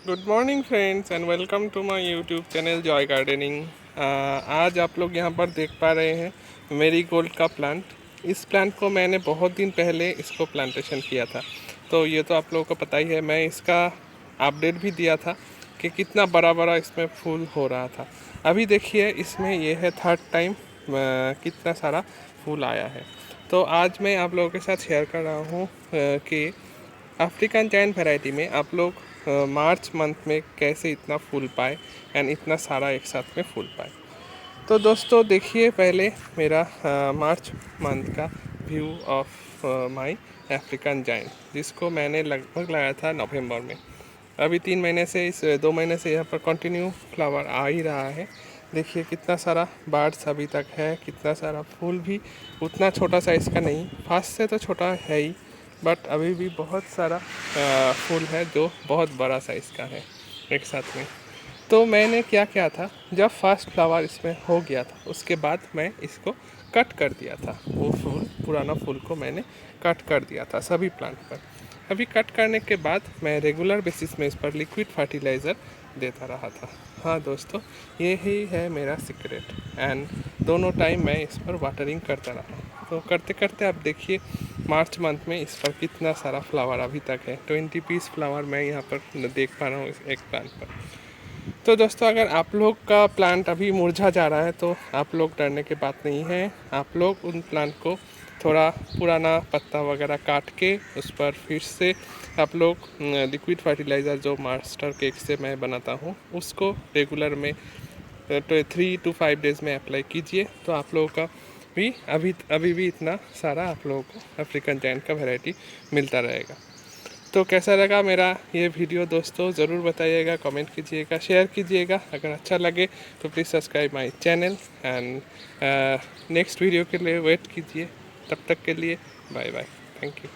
Good morning friends and welcome to my YouTube channel joy gardening. आज आप लोग यहाँ पर देख पा रहे हैं मेरी गोल्ड का प्लांट। इस प्लांट को मैंने बहुत दिन पहले इसको प्लांटेशन किया था, तो ये तो आप लोगों को पता ही है। मैं इसका अपडेट भी दिया था कि कितना बड़ा बड़ा इसमें फूल हो रहा था। अभी देखिए इसमें ये है थर्ड टाइम कितना सारा फूल आया है। तो आज मैं आप लोगों के साथ शेयर कर रहा हूँ कि अफ्रीकन जायंट वैरायटी में आप लोग मार्च मंथ में कैसे इतना फूल पाए एंड इतना सारा एक साथ में फूल पाए। तो दोस्तों देखिए पहले मेरा मार्च मंथ का view of my African giant, जिसको मैंने लगभग लगाया था नवंबर में। अभी 3 महीने से, इस 2 महीने से यहाँ पर कंटिन्यू फ्लावर आ ही रहा है। देखिए कितना सारा बार्ड्स अभी तक है, कितना सारा फूल भी उतना छोटा साइज़ का नहीं, फास्ट से तो छोटा है ही, बट अभी भी बहुत सारा फूल है जो बहुत बड़ा साइज़ का है एक साथ में। तो मैंने क्या किया था, जब फर्स्ट फ्लावर इसमें हो गया था उसके बाद मैं इसको कट कर दिया था। वो फूल, पुराना फूल को मैंने कट कर दिया था सभी प्लांट पर। अभी कट करने के बाद मैं रेगुलर बेसिस में इस पर लिक्विड फर्टिलाइज़र देता रहा था। हाँ दोस्तों, ये ही है मेरा सीक्रेट। एंड दोनों टाइम मैं इस पर वाटरिंग करता रहा। तो करते करते आप देखिए मार्च मंथ में इस पर कितना सारा फ्लावर अभी तक है। 20 पीस फ्लावर मैं यहाँ पर देख पा रहा हूँ इस एक प्लांट पर। तो दोस्तों अगर आप लोग का प्लांट अभी मुरझा जा रहा है तो आप लोग डरने की बात नहीं है। आप लोग उन प्लांट को थोड़ा पुराना पत्ता वगैरह काट के उस पर फिर से आप लोग लिक्विड फर्टिलाइज़र जो मास्टर केक से मैं बनाता हूँ उसको रेगुलर में तो 3 to 5 डेज़ में अप्लाई कीजिए। तो आप लोगों का भी अभी भी इतना सारा आप लोगों को अफ्रीकन जायंट का वैरायटी मिलता रहेगा। तो कैसा लगा मेरा ये वीडियो दोस्तों, ज़रूर बताइएगा, कमेंट कीजिएगा, शेयर कीजिएगा। अगर अच्छा लगे तो please subscribe my channel and next video के लिए वेट कीजिए। तब तक के लिए बाय बाय, थैंक यू।